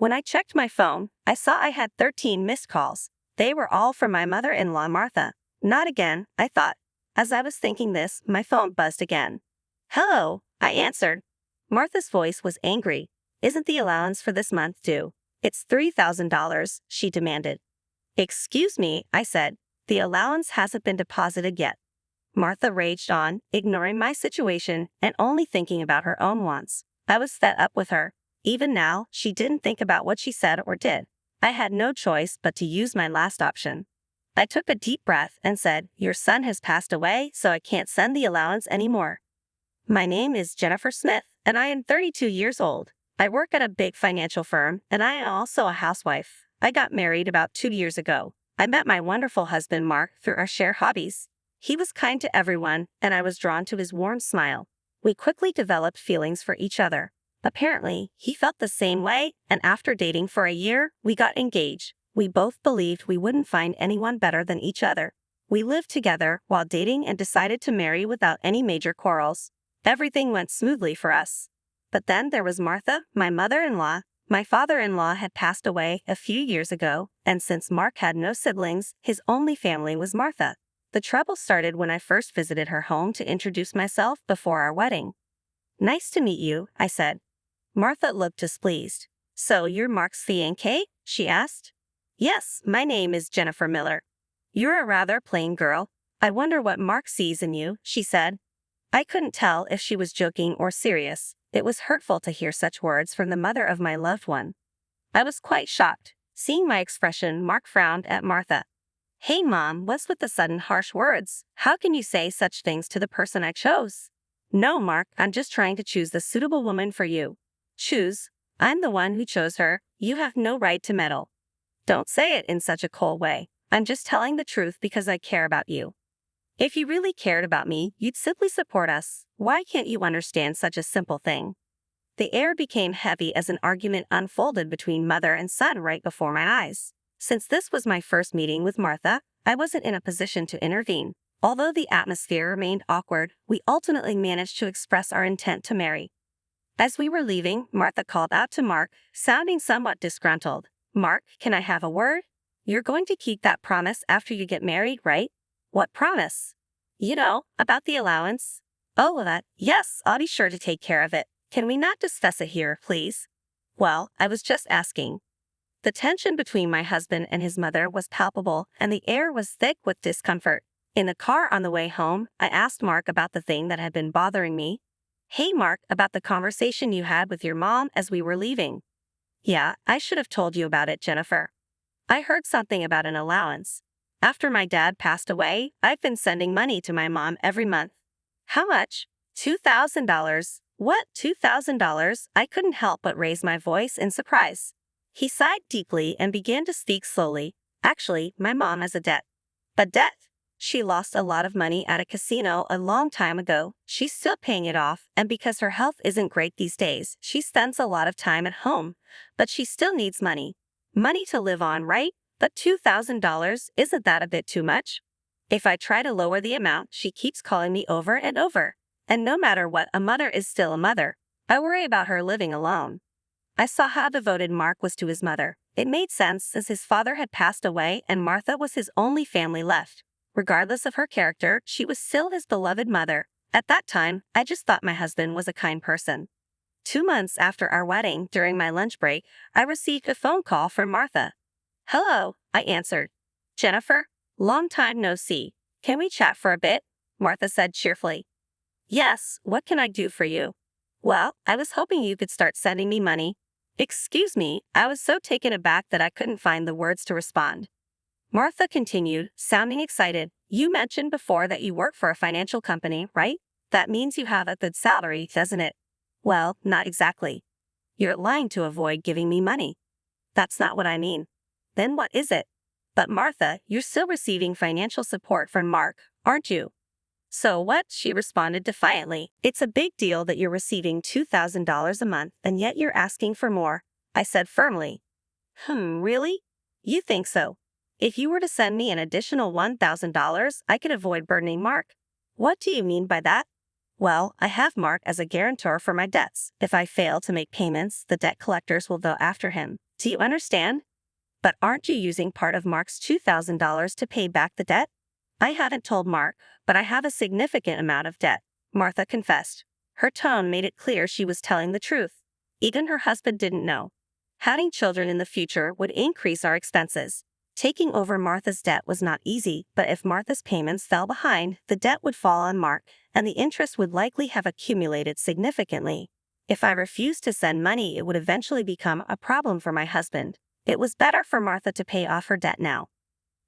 When I checked my phone, I saw I had 13 missed calls. They were all from my mother-in-law, Martha. Not again, I thought. As I was thinking this, my phone buzzed again. Hello, I answered. Martha's voice was angry. Isn't the allowance for this month due? It's $3,000, she demanded. Excuse me, I said. The allowance hasn't been deposited yet. Martha raged on, ignoring my situation and only thinking about her own wants. I was fed up with her. Even now, she didn't think about what she said or did. I had no choice but to use my last option. I took a deep breath and said, Your son has passed away, so I can't send the allowance anymore. My name is Jennifer Smith, and I am 32 years old. I work at a big financial firm, and I am also a housewife. I got married about 2 years ago. I met my wonderful husband, Mark, through our shared hobbies. He was kind to everyone, and I was drawn to his warm smile. We quickly developed feelings for each other. Apparently, he felt the same way, and after dating for a year, we got engaged. We both believed we wouldn't find anyone better than each other. We lived together while dating and decided to marry without any major quarrels. Everything went smoothly for us. But then there was Martha, my mother-in-law. My father-in-law had passed away a few years ago, and since Mark had no siblings, his only family was Martha. The trouble started when I first visited her home to introduce myself before our wedding. Nice to meet you, I said. Martha looked displeased. So you're Mark's fiancée? She asked. Yes, my name is Jennifer Miller. You're a rather plain girl. I wonder what Mark sees in you, she said. I couldn't tell if she was joking or serious. It was hurtful to hear such words from the mother of my loved one. I was quite shocked. Seeing my expression, Mark frowned at Martha. Hey, Mom, what's with the sudden harsh words? How can you say such things to the person I chose? No, Mark, I'm just trying to choose the suitable woman for you. Choose? I'm the one who chose her. You have no right to meddle. Don't say it in such a cold way. I'm just telling the truth because I care about you. If you really cared about me, you'd simply support us. Why can't you understand such a simple thing? The air became heavy as an argument unfolded between mother and son right before my eyes. Since this was my first meeting with Martha, I wasn't in a position to intervene. Although the atmosphere remained awkward, we ultimately managed to express our intent to marry. As we were leaving, Martha called out to Mark, sounding somewhat disgruntled. Mark, can I have a word? You're going to keep that promise after you get married, right? What promise? You know, about the allowance. Oh, that. Yes, I'll be sure to take care of it. Can we not discuss it here, please? Well, I was just asking. The tension between my husband and his mother was palpable, and the air was thick with discomfort. In the car on the way home, I asked Mark about the thing that had been bothering me. Hey, Mark, about the conversation you had with your mom as we were leaving. Yeah, I should have told you about it, Jennifer. I heard something about an allowance. After my dad passed away, I've been sending money to my mom every month. How much? $2,000. What, $2,000? I couldn't help but raise my voice in surprise. He sighed deeply and began to speak slowly. Actually, my mom has a debt. A debt? She lost a lot of money at a casino a long time ago. She's still paying it off, and because her health isn't great these days, she spends a lot of time at home. But she still needs money. Money to live on, right? But $2,000, isn't that a bit too much? If I try to lower the amount, she keeps calling me over and over. And no matter what, a mother is still a mother. I worry about her living alone. I saw how devoted Mark was to his mother. It made sense since his father had passed away and Martha was his only family left. Regardless of her character, she was still his beloved mother. At that time, I just thought my husband was a kind person. 2 months after our wedding, during my lunch break, I received a phone call from Martha. Hello, I answered. Jennifer, long time no see. Can we chat for a bit? Martha said cheerfully. Yes, what can I do for you? Well, I was hoping you could start sending me money. Excuse me, I was so taken aback that I couldn't find the words to respond. Martha continued, sounding excited. You mentioned before that you work for a financial company, right? That means you have a good salary, doesn't it? Well, not exactly. You're lying to avoid giving me money. That's not what I mean. Then what is it? But Martha, you're still receiving financial support from Mark, aren't you? So what? She responded defiantly. It's a big deal that you're receiving $2,000 a month and yet you're asking for more, I said firmly. Really? You think so? If you were to send me an additional $1,000, I could avoid burdening Mark. What do you mean by that? Well, I have Mark as a guarantor for my debts. If I fail to make payments, the debt collectors will go after him. Do you understand? But aren't you using part of Mark's $2,000 to pay back the debt? I haven't told Mark, but I have a significant amount of debt, Martha confessed. Her tone made it clear she was telling the truth. Even her husband didn't know. Having children in the future would increase our expenses. Taking over Martha's debt was not easy, but if Martha's payments fell behind, the debt would fall on Mark, and the interest would likely have accumulated significantly. If I refused to send money, it would eventually become a problem for my husband. It was better for Martha to pay off her debt now.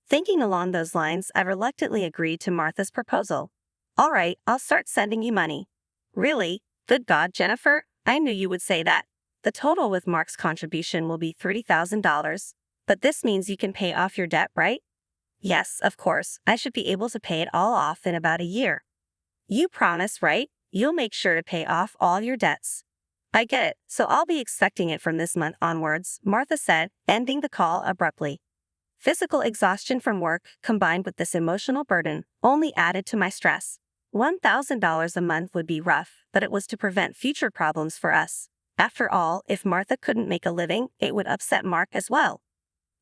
Thinking along those lines, I reluctantly agreed to Martha's proposal. All right, I'll start sending you money. Really? Good God, Jennifer, I knew you would say that. The total with Mark's contribution will be $30,000. But this means you can pay off your debt, right? Yes, of course. I should be able to pay it all off in about a year. You promise, right? You'll make sure to pay off all your debts. I get it, so I'll be expecting it from this month onwards, Martha said, ending the call abruptly. Physical exhaustion from work, combined with this emotional burden, only added to my stress. $1,000 a month would be rough, but it was to prevent future problems for us. After all, if Martha couldn't make a living, it would upset Mark as well.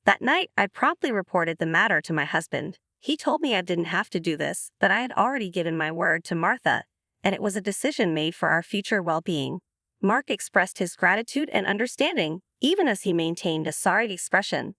That night, I promptly reported the matter to my husband. He told me I didn't have to do this, but I had already given my word to Martha, and it was a decision made for our future well-being. Mark expressed his gratitude and understanding, even as he maintained a sorry expression.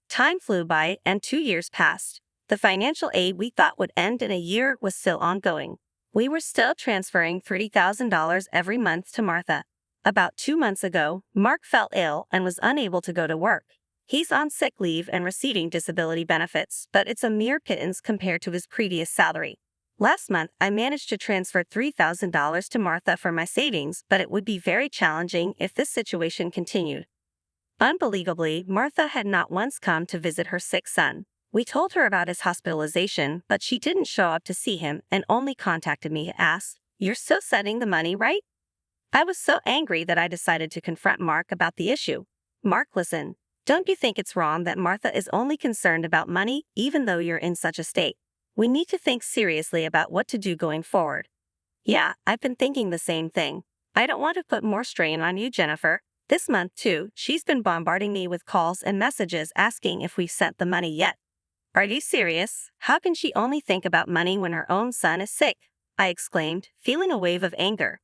Time flew by, and 2 years passed. The financial aid we thought would end in a year was still ongoing. We were still transferring $30,000 every month to Martha. About 2 months ago, Mark fell ill and was unable to go to work. He's on sick leave and receiving disability benefits, but it's a mere pittance compared to his previous salary. Last month, I managed to transfer $3,000 to Martha from my savings, but it would be very challenging if this situation continued. Unbelievably, Martha had not once come to visit her sick son. We told her about his hospitalization, but she didn't show up to see him and only contacted me to ask, "You're still sending the money, right?" I was so angry that I decided to confront Mark about the issue. Mark, listen, don't you think it's wrong that Martha is only concerned about money even though you're in such a state? We need to think seriously about what to do going forward. Yeah, I've been thinking the same thing. I don't want to put more strain on you, Jennifer. This month, too, she's been bombarding me with calls and messages asking if we've sent the money yet. Are you serious? How can she only think about money when her own son is sick? I exclaimed, feeling a wave of anger.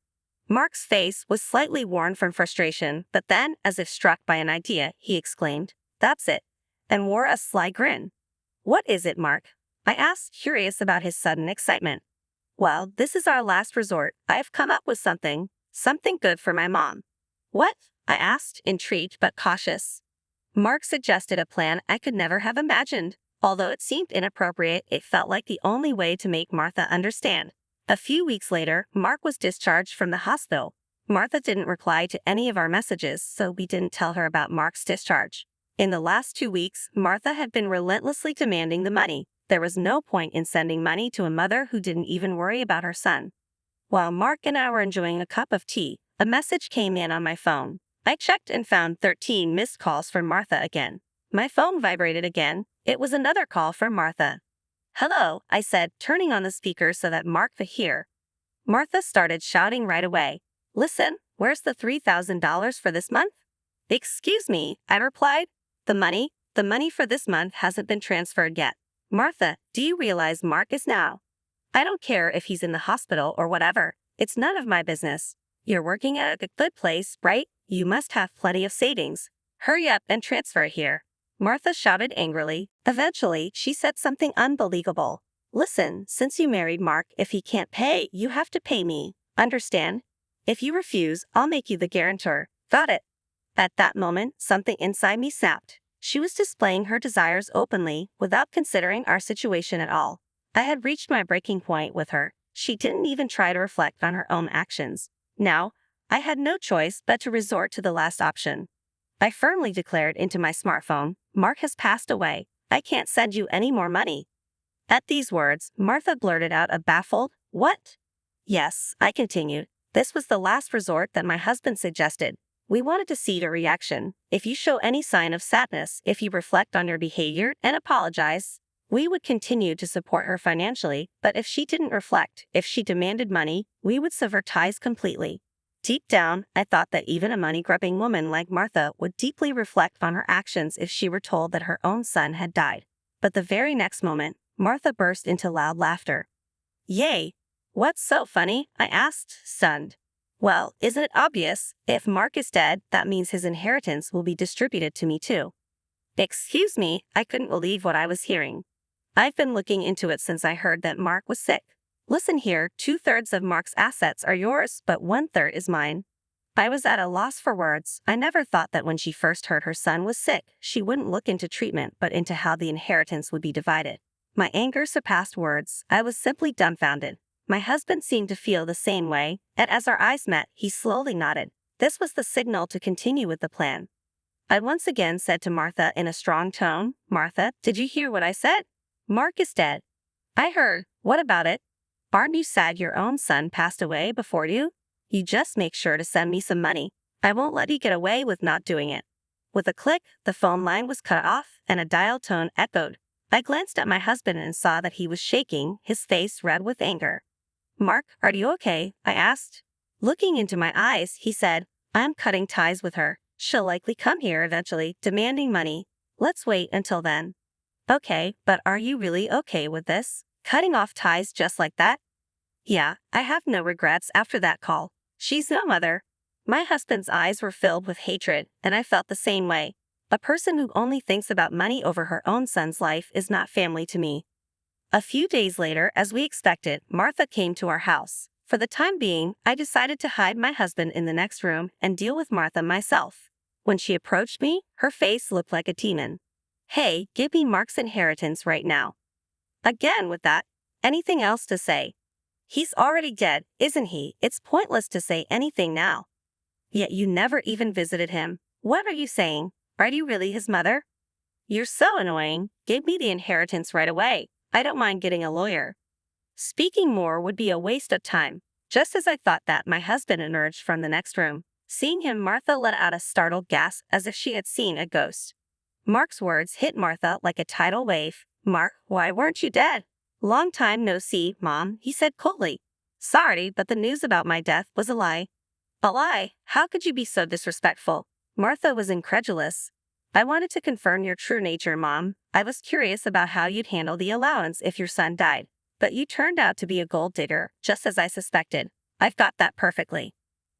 Mark's face was slightly worn from frustration, but then, as if struck by an idea, he exclaimed, "That's it," and wore a sly grin. What is it, Mark? I asked, curious about his sudden excitement. Well, this is our last resort. I've come up with something good for my mom. What? I asked, intrigued but cautious. Mark suggested a plan I could never have imagined. Although it seemed inappropriate, it felt like the only way to make Martha understand. A few weeks later, Mark was discharged from the hospital. Martha didn't reply to any of our messages, so we didn't tell her about Mark's discharge. In the last 2 weeks, Martha had been relentlessly demanding the money. There was no point in sending money to a mother who didn't even worry about her son. While Mark and I were enjoying a cup of tea, a message came in on my phone. I checked and found 13 missed calls from Martha again. My phone vibrated again. It was another call from Martha. "Hello," I said, turning on the speaker so that Mark could hear. Martha started shouting right away. "Listen, where's the $3,000 for this month?" "Excuse me," I replied. The money for this month hasn't been transferred yet." "Martha, do you realize Mark is now?" "I don't care if he's in the hospital or whatever. It's none of my business. You're working at a good place, right? You must have plenty of savings. Hurry up and transfer it here." Martha shouted angrily. Eventually, she said something unbelievable. "Listen, since you married Mark, if he can't pay, you have to pay me. Understand? If you refuse, I'll make you the guarantor. Got it?" At that moment, something inside me snapped. She was displaying her desires openly, without considering our situation at all. I had reached my breaking point with her. She didn't even try to reflect on her own actions. Now, I had no choice but to resort to the last option. I firmly declared into my smartphone, "Mark has passed away. I can't send you any more money." At these words, Martha blurted out a baffled, "What?" "Yes," I continued. "This was the last resort that my husband suggested. We wanted to see your reaction. If you show any sign of sadness, if you reflect on your behavior and apologize, we would continue to support her financially, but if she didn't reflect, if she demanded money, we would sever ties completely." Deep down, I thought that even a money-grubbing woman like Martha would deeply reflect on her actions if she were told that her own son had died. But the very next moment, Martha burst into loud laughter. "Yay! What's so funny?" I asked, stunned. "Well, isn't it obvious? If Mark is dead, that means his inheritance will be distributed to me too." Excuse me, I couldn't believe what I was hearing. I've been looking into it since I heard that Mark was sick. Listen here, 2/3 of Mark's assets are yours, but 1/3 is mine. I was at a loss for words. I never thought that when she first heard her son was sick, she wouldn't look into treatment but into how the inheritance would be divided. My anger surpassed words. I was simply dumbfounded. My husband seemed to feel the same way, and as our eyes met, he slowly nodded. This was the signal to continue with the plan. I once again said to Martha in a strong tone, "Martha, did you hear what I said? Mark is dead." "I heard. What about it? Aren't you sad your own son passed away before you? You just make sure to send me some money. I won't let you get away with not doing it." With a click, the phone line was cut off and a dial tone echoed. I glanced at my husband and saw that he was shaking, his face red with anger. "Mark, are you okay?" I asked. Looking into my eyes, he said, "I'm cutting ties with her. She'll likely come here eventually, demanding money. Let's wait until then." "Okay, but are you really okay with this? Cutting off ties just like that?" "Yeah, I have no regrets after that call. She's no mother." My husband's eyes were filled with hatred, and I felt the same way. A person who only thinks about money over her own son's life is not family to me. A few days later, as we expected, Martha came to our house. For the time being, I decided to hide my husband in the next room and deal with Martha myself. When she approached me, her face looked like a demon. "Hey, give me Mark's inheritance right now." Again with that. Anything else to say? "He's already dead, isn't he? It's pointless to say anything now." "Yet you never even visited him. What are you saying? Are you really his mother?" "You're so annoying. Give me the inheritance right away. I don't mind getting a lawyer." Speaking more would be a waste of time. Just as I thought that, my husband emerged from the next room. Seeing him, Martha let out a startled gasp as if she had seen a ghost. Mark's words hit Martha like a tidal wave. "Mark, why weren't you dead?" "Long time no see, Mom," he said coldly. "Sorry, but the news about my death was a lie." "A lie? How could you be so disrespectful?" Martha was incredulous. "I wanted to confirm your true nature, Mom. I was curious about how you'd handle the allowance if your son died. But you turned out to be a gold digger, just as I suspected. I've got that perfectly."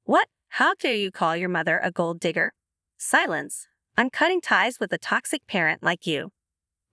"What? How dare you call your mother a gold digger?" "Silence. I'm cutting ties with a toxic parent like you."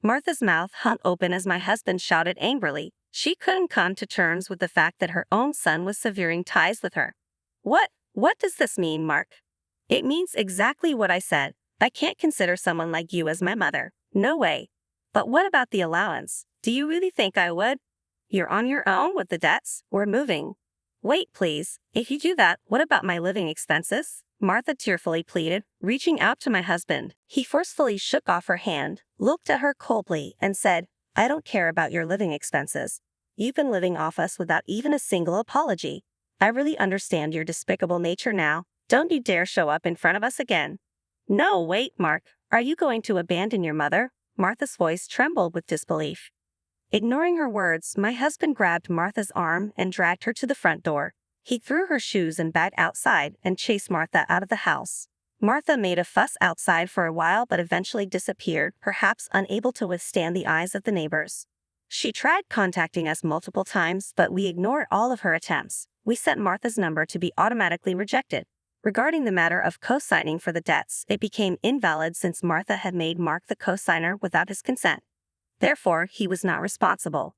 Martha's mouth hung open as my husband shouted angrily. She couldn't come to terms with the fact that her own son was severing ties with her. What does this mean, Mark?" "It means exactly what I said. I can't consider someone like you as my mother. No way." "But what about the allowance? Do you really think I would?" "You're on your own with the debts. We're moving." "Wait, please. If you do that, what about my living expenses?" Martha tearfully pleaded, reaching out to my husband. He forcefully shook off her hand, looked at her coldly, and said, "I don't care about your living expenses. You've been living off us without even a single apology. I really understand your despicable nature now. Don't you dare show up in front of us again." "No, wait, Mark. Are you going to abandon your mother?" Martha's voice trembled with disbelief. Ignoring her words, my husband grabbed Martha's arm and dragged her to the front door. He threw her shoes and bag outside and chased Martha out of the house. Martha made a fuss outside for a while but eventually disappeared, perhaps unable to withstand the eyes of the neighbors. She tried contacting us multiple times, but we ignored all of her attempts. We set Martha's number to be automatically rejected. Regarding the matter of co-signing for the debts, it became invalid since Martha had made Mark the co-signer without his consent. Therefore, he was not responsible.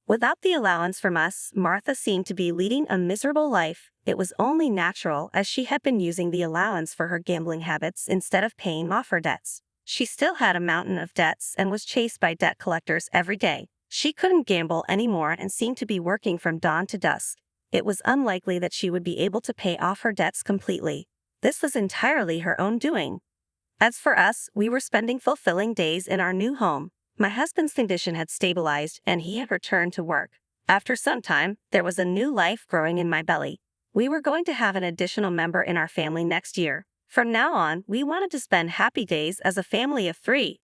Without the allowance from us, Martha seemed to be leading a miserable life. It was only natural, as she had been using the allowance for her gambling habits instead of paying off her debts. She still had a mountain of debts and was chased by debt collectors every day. She couldn't gamble anymore and seemed to be working from dawn to dusk. It was unlikely that she would be able to pay off her debts completely. This was entirely her own doing. As for us, we were spending fulfilling days in our new home. My husband's condition had stabilized and he had returned to work. After some time, there was a new life growing in my belly. We were going to have an additional member in our family next year. From now on, we wanted to spend happy days as a family of 3.